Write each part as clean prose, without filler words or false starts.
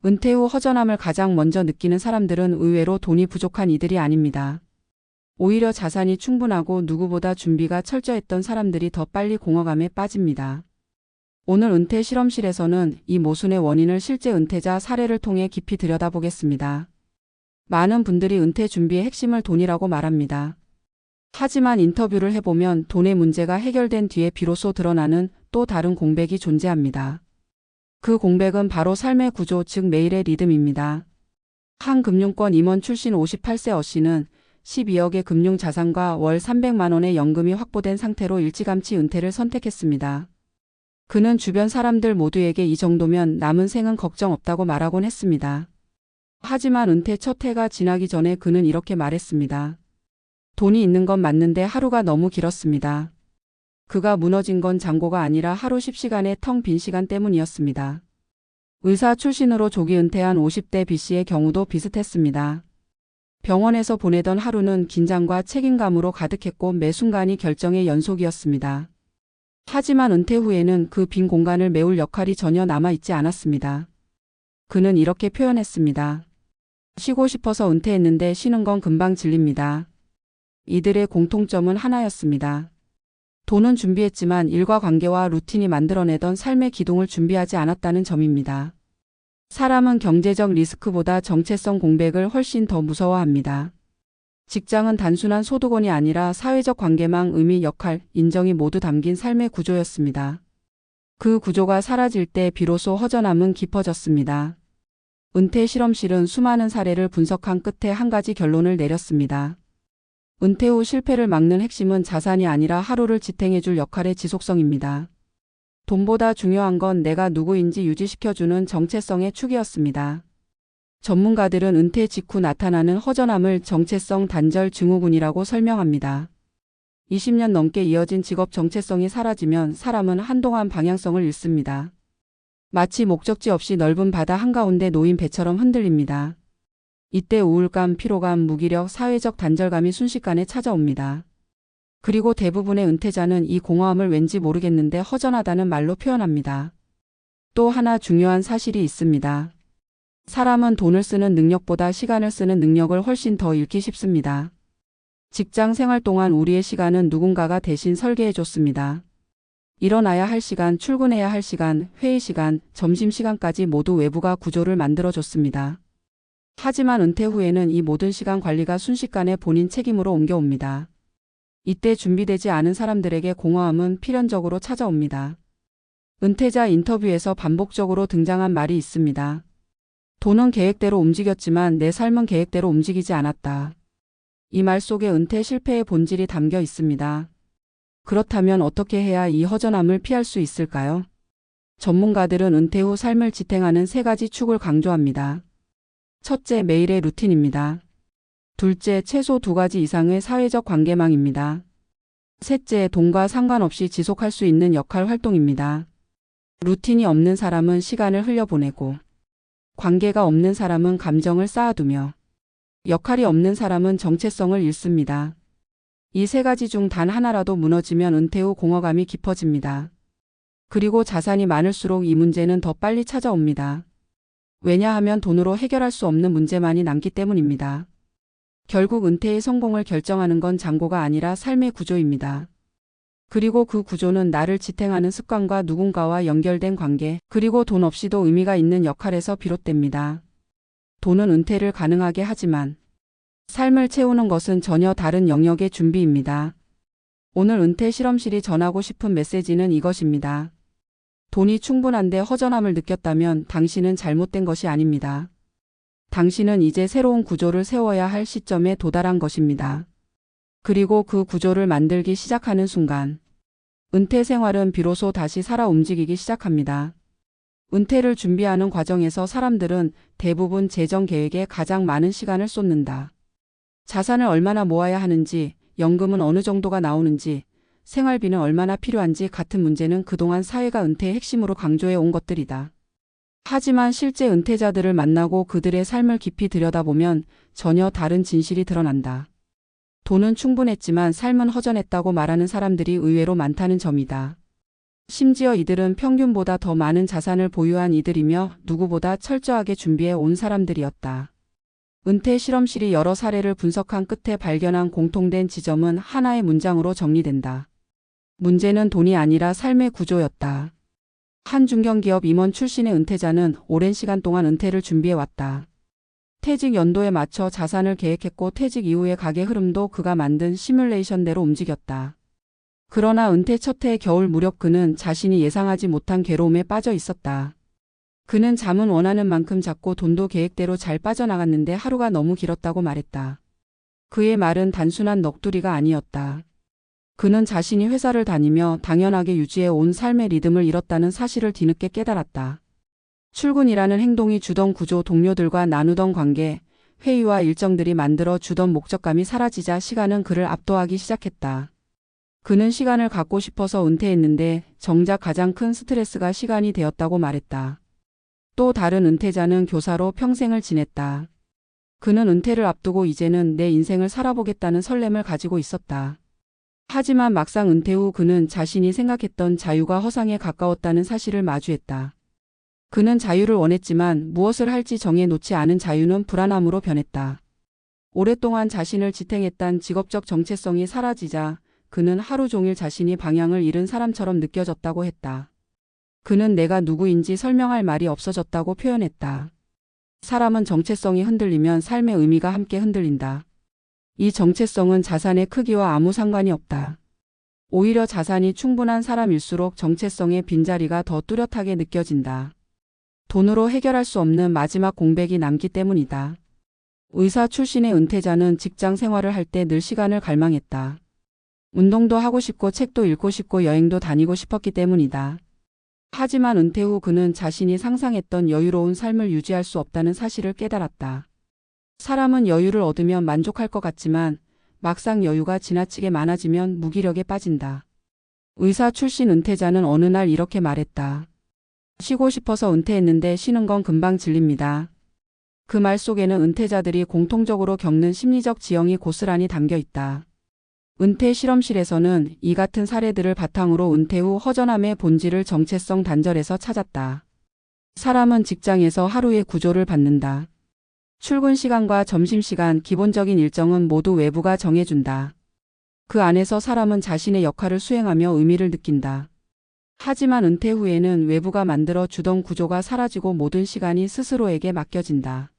은퇴 후 허전함을 가장 먼저 느끼는 사람들은 의외로 돈이 부족한 이들이 아닙니다. 오히려 자산이 충분하고 누구보다 준비가 철저했던 사람들이 더 빨리 공허감에 빠집니다. 오늘 은퇴 실험실에서는 이 모순의 원인을 실제 은퇴자 사례를 통해 깊이 들여다보겠습니다. 많은 분들이 은퇴 준비의 핵심을 돈이라고 말합니다. 하지만 인터뷰를 해보면 돈의 문제가 해결된 뒤에 비로소 드러나는 또 다른 공백이 존재합니다. 그 공백은 바로 삶의 구조, 즉 매일의 리듬입니다. 한 금융권 임원 출신 58세 어씨는 12억의 금융 자산과 월 300만 원의 연금이 확보된 상태로 일찌감치 은퇴를 선택했습니다. 그는 주변 사람들 모두에게 이 정도면 남은 생은 걱정 없다고 말하곤 했습니다. 하지만 은퇴 첫 해가 지나기 전에 그는 이렇게 말했습니다. 돈이 있는 건 맞는데 하루가 너무 길었습니다. 그가 무너진 건 잔고가 아니라 하루 10시간의 텅 빈 시간 때문이었습니다. 의사 출신으로 조기 은퇴한 50대 B씨의 경우도 비슷했습니다. 병원에서 보내던 하루는 긴장과 책임감으로 가득했고 매 순간이 결정의 연속이었습니다. 하지만 은퇴 후에는 그 빈 공간을 메울 역할이 전혀 남아있지 않았습니다. 그는 이렇게 표현했습니다. 쉬고 싶어서 은퇴했는데 쉬는 건 금방 질립니다. 이들의 공통점은 하나였습니다. 돈은 준비했지만 일과 관계와 루틴이 만들어내던 삶의 기둥을 준비하지 않았다는 점입니다. 사람은 경제적 리스크보다 정체성 공백을 훨씬 더 무서워합니다. 직장은 단순한 소득원이 아니라 사회적 관계망, 의미, 역할, 인정이 모두 담긴 삶의 구조였습니다. 그 구조가 사라질 때 비로소 허전함은 깊어졌습니다. 은퇴 실험실은 수많은 사례를 분석한 끝에 한 가지 결론을 내렸습니다. 은퇴 후 실패를 막는 핵심은 자산이 아니라 하루를 지탱해줄 역할의 지속성입니다. 돈보다 중요한 건 내가 누구인지 유지시켜주는 정체성의 축이었습니다. 전문가들은 은퇴 직후 나타나는 허전함을 정체성 단절 증후군이라고 설명합니다. 20년 넘게 이어진 직업 정체성이 사라지면 사람은 한동안 방향성을 잃습니다. 마치 목적지 없이 넓은 바다 한가운데 놓인 배처럼 흔들립니다. 이때 우울감, 피로감, 무기력, 사회적 단절감이 순식간에 찾아옵니다. 그리고 대부분의 은퇴자는 이 공허함을 왠지 모르겠는데 허전하다는 말로 표현합니다. 또 하나 중요한 사실이 있습니다. 사람은 돈을 쓰는 능력보다 시간을 쓰는 능력을 훨씬 더 잃기 쉽습니다. 직장 생활 동안 우리의 시간은 누군가가 대신 설계해줬습니다. 일어나야 할 시간, 출근해야 할 시간, 회의 시간, 점심시간까지 모두 외부가 구조를 만들어줬습니다. 하지만 은퇴 후에는 이 모든 시간 관리가 순식간에 본인 책임으로 옮겨옵니다. 이때 준비되지 않은 사람들에게 공허함은 필연적으로 찾아옵니다. 은퇴자 인터뷰에서 반복적으로 등장한 말이 있습니다. 돈은 계획대로 움직였지만 내 삶은 계획대로 움직이지 않았다. 이 말 속에 은퇴 실패의 본질이 담겨 있습니다. 그렇다면 어떻게 해야 이 허전함을 피할 수 있을까요? 전문가들은 은퇴 후 삶을 지탱하는 세 가지 축을 강조합니다. 첫째, 매일의 루틴입니다. 둘째, 최소 2가지 이상의 사회적 관계망입니다. 셋째, 돈과 상관없이 지속할 수 있는 역할 활동입니다. 루틴이 없는 사람은 시간을 흘려보내고, 관계가 없는 사람은 감정을 쌓아두며, 역할이 없는 사람은 정체성을 잃습니다. 이 세 가지 중 단 하나라도 무너지면 은퇴 후 공허감이 깊어집니다. 그리고 자산이 많을수록 이 문제는 더 빨리 찾아옵니다. 왜냐하면 돈으로 해결할 수 없는 문제만이 남기 때문입니다. 결국 은퇴의 성공을 결정하는 건 잔고가 아니라 삶의 구조입니다. 그리고 그 구조는 나를 지탱하는 습관과 누군가와 연결된 관계, 그리고 돈 없이도 의미가 있는 역할에서 비롯됩니다. 돈은 은퇴를 가능하게 하지만 삶을 채우는 것은 전혀 다른 영역의 준비입니다. 오늘 은퇴 실험실이 전하고 싶은 메시지는 이것입니다. 돈이 충분한데 허전함을 느꼈다면 당신은 잘못된 것이 아닙니다. 당신은 이제 새로운 구조를 세워야 할 시점에 도달한 것입니다. 그리고 그 구조를 만들기 시작하는 순간, 은퇴 생활은 비로소 다시 살아 움직이기 시작합니다. 은퇴를 준비하는 과정에서 사람들은 대부분 재정 계획에 가장 많은 시간을 쏟는다. 자산을 얼마나 모아야 하는지, 연금은 어느 정도가 나오는지, 생활비는 얼마나 필요한지 같은 문제는 그동안 사회가 은퇴의 핵심으로 강조해 온 것들이다. 하지만 실제 은퇴자들을 만나고 그들의 삶을 깊이 들여다보면 전혀 다른 진실이 드러난다. 돈은 충분했지만 삶은 허전했다고 말하는 사람들이 의외로 많다는 점이다. 심지어 이들은 평균보다 더 많은 자산을 보유한 이들이며 누구보다 철저하게 준비해 온 사람들이었다. 은퇴 실험실이 여러 사례를 분석한 끝에 발견한 공통된 지점은 하나의 문장으로 정리된다. 문제는 돈이 아니라 삶의 구조였다. 한 중견기업 임원 출신의 은퇴자는 오랜 시간 동안 은퇴를 준비해왔다. 퇴직 연도에 맞춰 자산을 계획했고 퇴직 이후의 가계 흐름도 그가 만든 시뮬레이션대로 움직였다. 그러나 은퇴 첫 해의 겨울 무렵 그는 자신이 예상하지 못한 괴로움에 빠져 있었다. 그는 잠은 원하는 만큼 잤고 돈도 계획대로 잘 빠져나갔는데 하루가 너무 길었다고 말했다. 그의 말은 단순한 넋두리가 아니었다. 그는 자신이 회사를 다니며 당연하게 유지해 온 삶의 리듬을 잃었다는 사실을 뒤늦게 깨달았다. 출근이라는 행동이 주던 구조, 동료들과 나누던 관계, 회의와 일정들이 만들어 주던 목적감이 사라지자 시간은 그를 압도하기 시작했다. 그는 시간을 갖고 싶어서 은퇴했는데 정작 가장 큰 스트레스가 시간이 되었다고 말했다. 또 다른 은퇴자는 교사로 평생을 지냈다. 그는 은퇴를 앞두고 이제는 내 인생을 살아보겠다는 설렘을 가지고 있었다. 하지만 막상 은퇴 후 그는 자신이 생각했던 자유가 허상에 가까웠다는 사실을 마주했다. 그는 자유를 원했지만 무엇을 할지 정해 놓지 않은 자유는 불안함으로 변했다. 오랫동안 자신을 지탱했던 직업적 정체성이 사라지자 그는 하루 종일 자신이 방향을 잃은 사람처럼 느껴졌다고 했다. 그는 내가 누구인지 설명할 말이 없어졌다고 표현했다. 사람은 정체성이 흔들리면 삶의 의미가 함께 흔들린다. 이 정체성은 자산의 크기와 아무 상관이 없다. 오히려 자산이 충분한 사람일수록 정체성의 빈자리가 더 뚜렷하게 느껴진다. 돈으로 해결할 수 없는 마지막 공백이 남기 때문이다. 의사 출신의 은퇴자는 직장 생활을 할 때 늘 시간을 갈망했다. 운동도 하고 싶고 책도 읽고 싶고 여행도 다니고 싶었기 때문이다. 하지만 은퇴 후 그는 자신이 상상했던 여유로운 삶을 유지할 수 없다는 사실을 깨달았다. 사람은 여유를 얻으면 만족할 것 같지만 막상 여유가 지나치게 많아지면 무기력에 빠진다. 의사 출신 은퇴자는 어느 날 이렇게 말했다. 쉬고 싶어서 은퇴했는데 쉬는 건 금방 질립니다. 그 말 속에는 은퇴자들이 공통적으로 겪는 심리적 지형이 고스란히 담겨 있다. 은퇴 실험실에서는 이 같은 사례들을 바탕으로 은퇴 후 허전함의 본질을 정체성 단절에서 찾았다. 사람은 직장에서 하루의 구조를 받는다. 출근 시간과 점심시간, 기본적인 일정은 모두 외부가 정해준다. 그 안에서 사람은 자신의 역할을 수행하며 의미를 느낀다. 하지만 은퇴 후에는 외부가 만들어 주던 구조가 사라지고 모든 시간이 스스로에게 맡겨진다.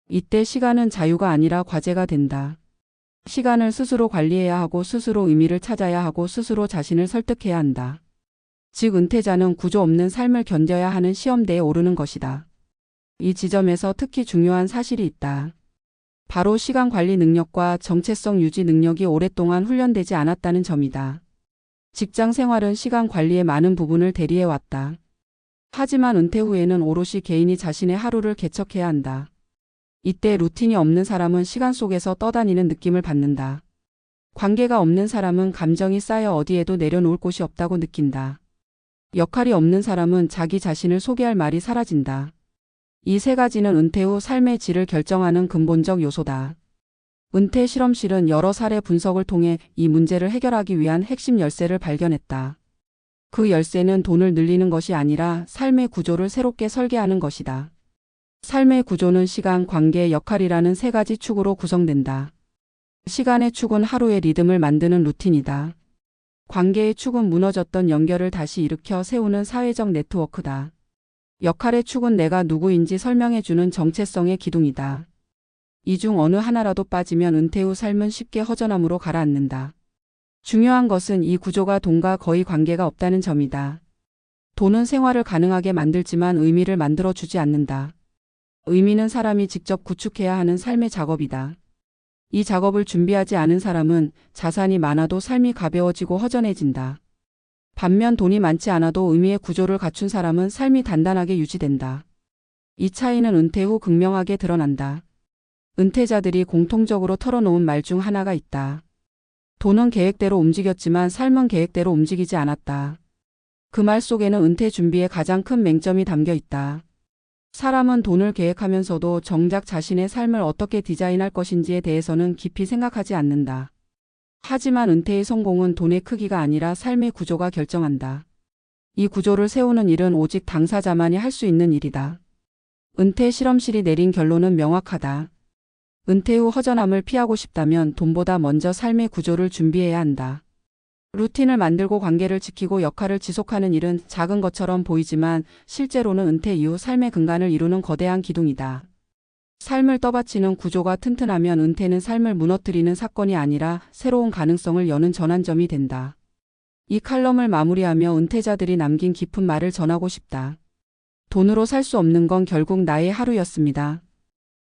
이때 시간은 자유가 아니라 과제가 된다. 시간을 스스로 관리해야 하고 스스로 의미를 찾아야 하고 스스로 자신을 설득해야 한다. 즉 은퇴자는 구조 없는 삶을 견뎌야 하는 시험대에 오르는 것이다. 이 지점에서 특히 중요한 사실이 있다. 바로 시간 관리 능력과 정체성 유지 능력이 오랫동안 훈련되지 않았다는 점이다. 직장 생활은 시간 관리의 많은 부분을 대리해왔다. 하지만 은퇴 후에는 오롯이 개인이 자신의 하루를 개척해야 한다. 이때 루틴이 없는 사람은 시간 속에서 떠다니는 느낌을 받는다. 관계가 없는 사람은 감정이 쌓여 어디에도 내려놓을 곳이 없다고 느낀다. 역할이 없는 사람은 자기 자신을 소개할 말이 사라진다. 이 세 가지는 은퇴 후 삶의 질을 결정하는 근본적 요소다. 은퇴 실험실은 여러 사례 분석을 통해 이 문제를 해결하기 위한 핵심 열쇠를 발견했다. 그 열쇠는 돈을 늘리는 것이 아니라 삶의 구조를 새롭게 설계하는 것이다. 삶의 구조는 시간, 관계, 역할이라는 세 가지 축으로 구성된다. 시간의 축은 하루의 리듬을 만드는 루틴이다. 관계의 축은 무너졌던 연결을 다시 일으켜 세우는 사회적 네트워크다. 역할의 축은 내가 누구인지 설명해주는 정체성의 기둥이다. 이 중 어느 하나라도 빠지면 은퇴 후 삶은 쉽게 허전함으로 가라앉는다. 중요한 것은 이 구조가 돈과 거의 관계가 없다는 점이다. 돈은 생활을 가능하게 만들지만 의미를 만들어주지 않는다. 의미는 사람이 직접 구축해야 하는 삶의 작업이다. 이 작업을 준비하지 않은 사람은 자산이 많아도 삶이 가벼워지고 허전해진다. 반면 돈이 많지 않아도 의미의 구조를 갖춘 사람은 삶이 단단하게 유지된다. 이 차이는 은퇴 후 극명하게 드러난다. 은퇴자들이 공통적으로 털어놓은 말 중 하나가 있다. 돈은 계획대로 움직였지만 삶은 계획대로 움직이지 않았다. 그 말 속에는 은퇴 준비의 가장 큰 맹점이 담겨 있다. 사람은 돈을 계획하면서도 정작 자신의 삶을 어떻게 디자인할 것인지에 대해서는 깊이 생각하지 않는다. 하지만 은퇴의 성공은 돈의 크기가 아니라 삶의 구조가 결정한다. 이 구조를 세우는 일은 오직 당사자만이 할 수 있는 일이다. 은퇴 실험실이 내린 결론은 명확하다. 은퇴 후 허전함을 피하고 싶다면 돈보다 먼저 삶의 구조를 준비해야 한다. 루틴을 만들고 관계를 지키고 역할을 지속하는 일은 작은 것처럼 보이지만 실제로는 은퇴 이후 삶의 근간을 이루는 거대한 기둥이다. 삶을 떠받치는 구조가 튼튼하면 은퇴는 삶을 무너뜨리는 사건이 아니라 새로운 가능성을 여는 전환점이 된다. 이 칼럼을 마무리하며 은퇴자들이 남긴 깊은 말을 전하고 싶다. 돈으로 살 수 없는 건 결국 나의 하루였습니다.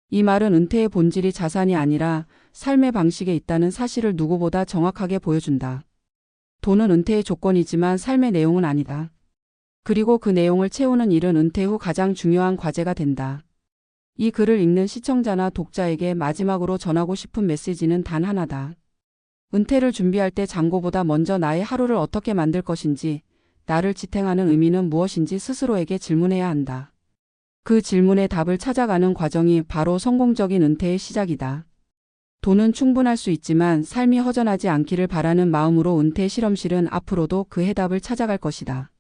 이 말은 은퇴의 본질이 자산이 아니라 삶의 방식에 있다는 사실을 누구보다 정확하게 보여준다. 돈은 은퇴의 조건이지만 삶의 내용은 아니다. 그리고 그 내용을 채우는 일은 은퇴 후 가장 중요한 과제가 된다. 이 글을 읽는 시청자나 독자에게 마지막으로 전하고 싶은 메시지는 단 하나다. 은퇴를 준비할 때 잔고보다 먼저 나의 하루를 어떻게 만들 것인지, 나를 지탱하는 의미는 무엇인지 스스로에게 질문해야 한다. 그 질문의 답을 찾아가는 과정이 바로 성공적인 은퇴의 시작이다. 돈은 충분할 수 있지만 삶이 허전하지 않기를 바라는 마음으로 은퇴 실험실은 앞으로도 그 해답을 찾아갈 것이다.